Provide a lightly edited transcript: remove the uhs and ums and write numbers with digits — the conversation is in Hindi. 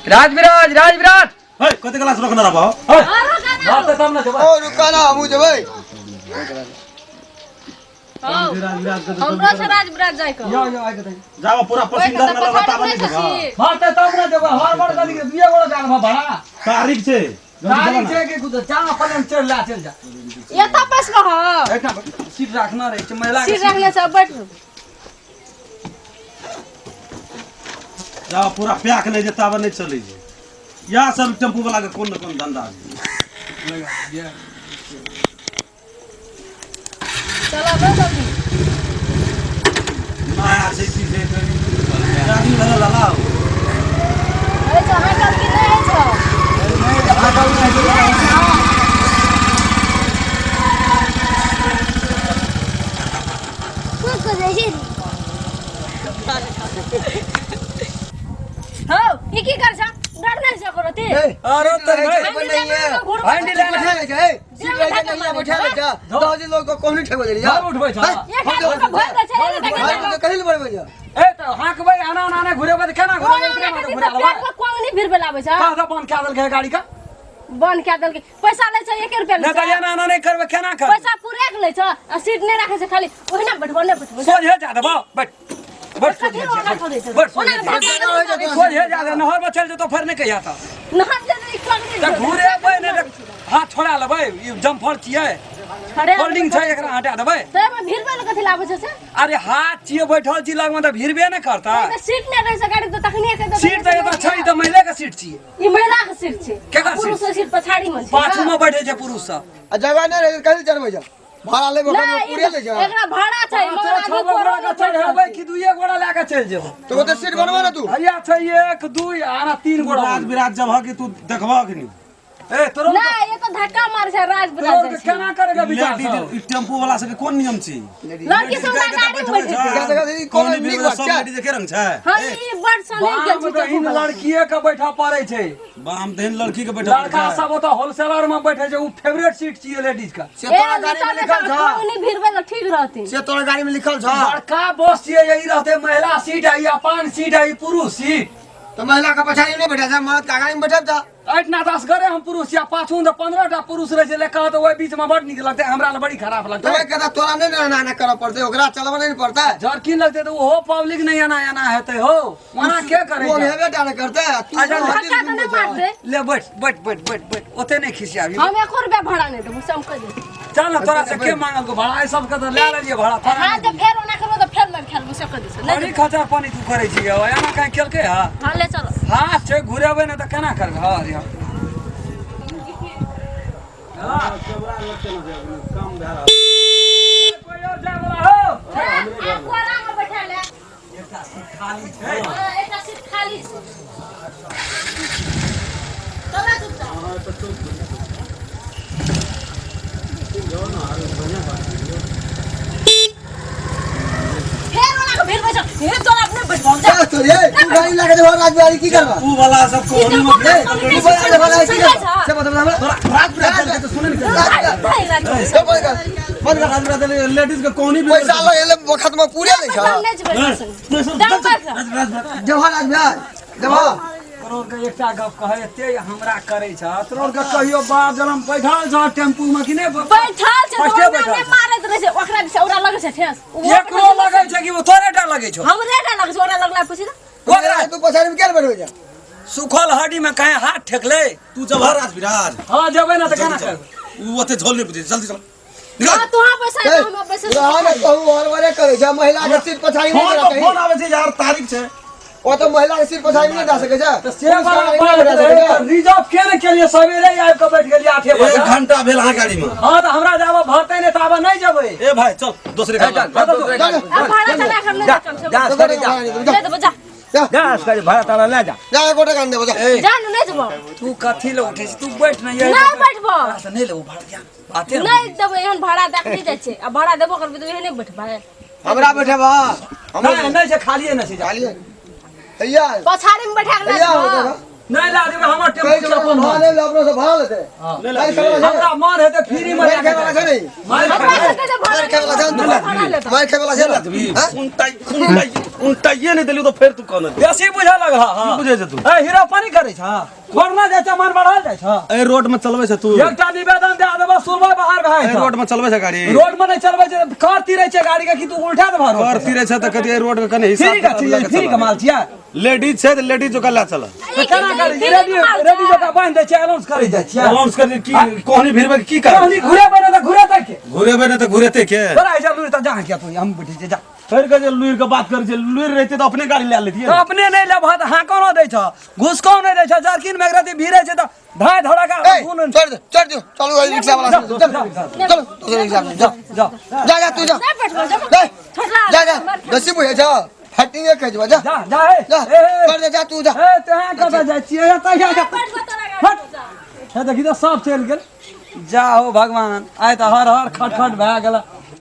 राजविराज राजविराज हे कते क्लास रखना रहा बात तो तब ना जब ओ रुका ना हमू जबै हमरा से राजविराज जाय को यो आइ के जाओ पूरा पसीना न लगाता बने जगह बात तो तब ना जब हर बार कदी के दुए गोड़ा जान भाड़ा तारीख छे तारीख छे के कुछ चांग पलन चढ़ ला चल जा ये तपस में ह बैठना सीट रखना रे छ महिला सीट रखने से बैठ जाओ पूरा पैक नहीं देता बने चले जे या सब टेम्पू वाला के कौन न कौन धंधा चलो बस जल्दी नया से चीज है गाड़ी वाला लाला अरे जहां कल की नहीं है छो नहीं हटाऊ नहीं कुछ को जैसी हो ये की कर छ डर नहीं से करो ती अरे तो भाई नहीं है हंडी ले बैठा ले जाए सीट ले जाए नहीं बैठा ले जा दो जी लोग को कौन ठगो दे जा उठ बैठा ये का भर दे छे कहिल बड़ बजा ए तो हाक भाई आना आना घुरे बद केना घुरे घुरे कोन नहीं फिर बेलाबे छ का तो बंद क्या दल के गाड़ी का बंद क्या दल के पैसा ले छ 1 रुपया ले ना तो आना नहीं करबे केना कर पैसा पूरे के ले छ सीट नहीं रखे छ खाली ओहिना बैठबो नहीं बैठबो सोझे जा दबो बैठ बैठ सोझे जा दे नहर में चल जे तो फिर नहीं कहिया था नहां जे त घुरे बे ने हाथ छोड़ा लेबै ई जम्फर छियै अरे होल्डिंग छै एकरा हटा देबै ते में भीड़ में कथि लाबे छ से अरे हाथ छियै बैठल छी लग में त भिड़बे न करता सीट नहीं रहे छ गाड़ी तो तखनी के सीट त एता छै त महिला के सीट छियै ई महिला के सीट छै केकर सीट पुरुष सीट पछाड़ी में छै पाछू में बैठे छै पुरुष सब जगह नहीं रहे कहिल चढ़ बजा भाड़ा ले बखन में पूरे ले जा एकरा भाड़ा छै मगर छह गोड़ा का चढ़बै कि दुइए गोड़ा लाके चल जेबो तो ओते सीट बनवा ना तू भैया छै 1 2 आना 3 गोड़ा राज विराज जब कि तू देखबा कि नहीं ए तोरो ना ये तो धक्का मार छै राजविराज तोरो केना करेगा विचार लेडीज टेम्पू वाला से कौन नियम छी लड़की सब ना गाड़ी में बैठे क्या जगह दीदी कौन कौन निक भी बात सब क्या लेडीज के रंग छै हां ई बड़ सने गेल बाम तो इन लड़कीए के बैठा पड़े छै बाम तेन लड़की के बैठा लड़का सब तो होलसेलर में बैठे छै उ फेवरेट सीट छियै लेडीज का से तोरा गाड़ी में लिखल छ नहीं भीड़ में ठीक रहती से तोरा गाड़ी में लिखल छ बड़का बस छियै यही रहते महिला सीट है या पान सीट है पुरुष सीट तो महिला का पछाड़ी नहीं बैठा जा मर्द का गाड़ी में बैठा जा इतना 10 गरे हम पुरुष या पाछू तो 15 टा पुरुष रहे छै लेका तो ओइ बीच में बड़ निक लगते हमरा ल बड़ी खराब तो लगते मैं कहता तोरा नहीं ना कर पड़ते ओकरा चलबा नहीं पड़ता जर्किन लगते तो वो पब्लिक नहीं आना हेते हो वहां के करे वो हेबे डाल करते तू अच्छा, धक्का तो नहीं मार दे ले बैठ ओते नहीं खिसियाबी हम 1 रुपया भाड़ा नहीं देबो सम कर दे चल तोरा से के मांगल को भाड़ा सब के तो ले लेलिए भाड़ा हां जब फेर ओना करबो तो फेर मैं खेलबो से कर दे बड़ी खचा पानी तू करे छी एना कहीं केलके हा हां ले चलो हां छै घुरेबे न त केना करबे हां यार कैमरा लगते ना काम भे रहा कोई और जाय वाला हो आप कोरा में बैठा ले एकटा सीट खाली छै एक सीट खाली छै चला तू जा हां तो चुप जो ना अरे बढ़िया बात फेर ओना के भीड़ में छ हे तो अपने बैठ जा जा तो रे तू गाड़ी लगा दे राजबाड़ी की करबा तू वाला सब को होनी मत ले तू बड़ा वाला की करबा से बता रात विराज तो सुने नहीं सब बंद कर राज विराज लेडीज के कौन भी पैसा लो ये वक्त में पूरे ले जा जवाहर राजबाड़ी जवा तोर के एकटा गप कहे एते हमरा करे छ तोर के कहियो बाप जलम बैठल छ टेम्पू में कि नहीं बैठल छै तो ओने मारत रहे छै ओकरा से ओरा लगे छै ठेस एकरो लगे छै कि वो तोरे टा लगे छ हमरे टा लगे छै ओरा लगला पूछि ओकरा तू पछाड़ी में क्या बैठ जा सुखल हड्डी में कहीं हाथ ठेकले तू जवाहर राज विराज हां जबे ना त केना करबे वो ओते झोल नहीं बुझे जल्दी चल हां तोहा पैसा हम पैसा रहा ने कहू और वाले करे जा महिला के सिर पछाड़ी नहीं फोन जा तो कहीं फोन आवे छै यार तारीख छै वो तो महिला के सिर पछाड़ी नहीं जा सके जा तो से वाला रिजर्व केने के लिए सवेरे आबि के बैठ गेलिए 8 बजे 1 घंटा भेल हां गाड़ी में हां तो हमरा जाबा भरते ने ताबा नहीं जबे ए भाई चल दूसरे गाड़ी अब भाड़ा चला कर ले चल ले दे जा जा कर भाड़ा ताला ले जा जा गोटे कान दे जा जा नहीं जबो तू कथि ले उठे छी तू बैठ नहीं नहीं बैठबो नहीं ले भाड़ा जा बाते नहीं देबो एहन भाड़ा देख दी जाय छै अब भाड़ा देबो करबे तो एहने बैठबा हमरा बैठे बा हम नहीं से खाली है ना से जा खाली भैया पछाड़ी में बैठा के भैया ले नहीं ला देबे हमर कई टेम्पू जगह अपन भाड़े ले अपने से भाड़ लेते ले ला मार खेला हमरा मार हेते फ्री में मार खेला है नहीं मार मार खेला है मार खेला है उल्टाइए नहीं दिली तो फिर तू कौन बेसी बुझा लग हां बुझे छ तू ए हीरा पानी करे छ छोड़ना जाय छ मन बढ़ा जाय छ ए रोड में चलबे छ तू एकटा निवेदन दे देबो सुनबा बाहर भाई ए रोड में चलबे छ गाड़ी रोड में नहीं चलबे छ करती रहे छ गाड़ी का कि तू उल्टा दे भारो करती रहे छ त कदी रोड के कने फ्री का हिसाब फ्री का माल छिया लेडीज छै त लेडीज जो कला चल केना करी रेडी जका बांध दे छ अनाउंस करे जाय छ अनाउंस कर की कोहनी भिरबे की कर कहनी घुरे बने त घुरे तक के घुरे बने त घुरेते के बड़ा ऐसा लुई त जा क्या तू हम बैठे जा फिर के लुईर के बात कर जे लुईर रहते तो अपने गाड़ी ले लेती तो अपने नहीं ले भात हाँ कोनो दै छ घुस को नहीं दै छ जर्किन में एकराती भीरे छ त धाय धड़का ए चढ़ दो चलो गाड़ी रिक्शा वाला चलो दूसरे रिक्शा में जा जा जा जा तू जा जा जा दसी बुझे जा फटिंग के जा जा जा जा ए जा कर दे जा तू जा ए तहां कत जाय छियै त जा हट हे देखि त सब चल गेल जाओ भगवान आय त हर हर खटखट भए गेल